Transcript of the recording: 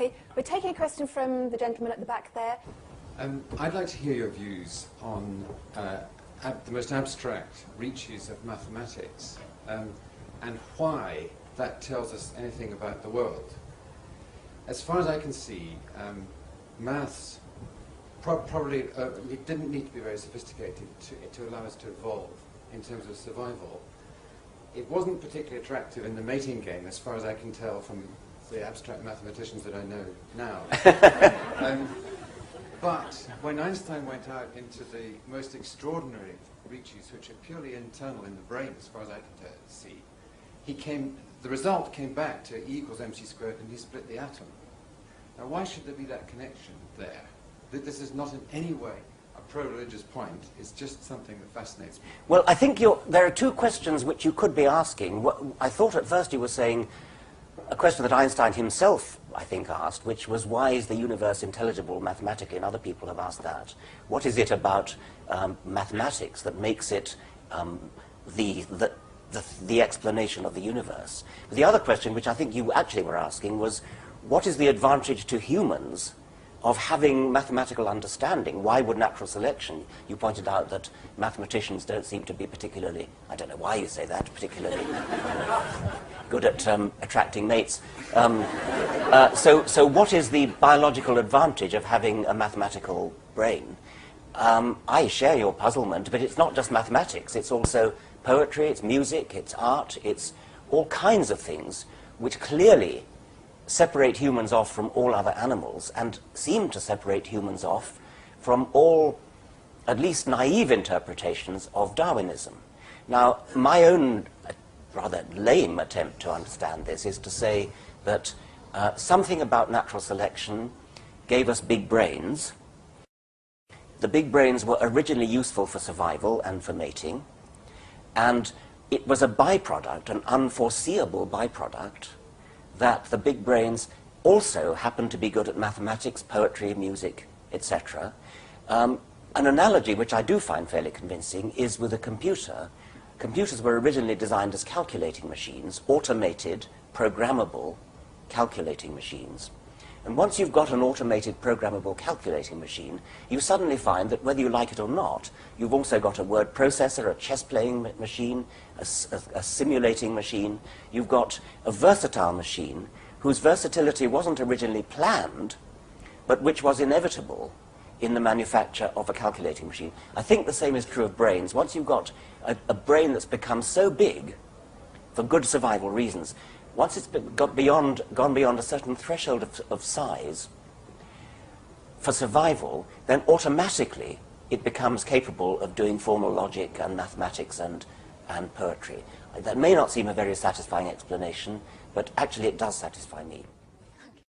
OK, we're taking a question from the gentleman at the back there. I'd like to hear your views on the most abstract reaches of mathematics and why that tells us anything about the world. As far as I can see, maths probably it didn't need to be very sophisticated to allow us to evolve in terms of survival. It wasn't particularly attractive in the mating game, as far as I can tell from the abstract mathematicians that I know now. But when Einstein went out into the most extraordinary reaches, which are purely internal in the brain, as far as I can see, the result came back to E equals mc squared, and he split the atom. Now, why should there be that connection there? This is not in any way a pro-religious point. It's just something that fascinates me. Well, I think there are two questions which you could be asking. I thought at first you were saying a question that Einstein himself, I think, asked, which was, why is the universe intelligible mathematically? And other people have asked that. What is it about mathematics that makes it the explanation of the universe? But the other question, which I think you actually were asking, was, what is the advantage to humans of having mathematical understanding? Why would natural selection? You pointed out that mathematicians don't seem to be particularly, I don't know why you say that, particularly good at attracting mates. So what is the biological advantage of having a mathematical brain? I share your puzzlement, but it's not just mathematics. It's also poetry, it's music, it's art, it's all kinds of things which clearly separate humans off from all other animals and seem to separate humans off from all, at least naive interpretations of Darwinism. Now, my own rather lame attempt to understand this is to say that something about natural selection gave us big brains. The big brains were originally useful for survival and for mating, and it was a byproduct, an unforeseeable byproduct, that the big brains also happened to be good at mathematics, poetry, music, etc. An analogy which I do find fairly convincing is with a computer. Computers were originally designed as calculating machines, automated, programmable calculating machines. And once you've got an automated, programmable calculating machine, you suddenly find that whether you like it or not, you've also got a word processor, a chess-playing machine, a simulating machine. You've got a versatile machine whose versatility wasn't originally planned, but which was inevitable in the manufacture of a calculating machine. I think the same is true of brains. Once you've got a brain that's become so big, for good survival reasons, once it's gone beyond a certain threshold of size for survival, then automatically it becomes capable of doing formal logic and mathematics and poetry. That may not seem a very satisfying explanation, but actually it does satisfy me.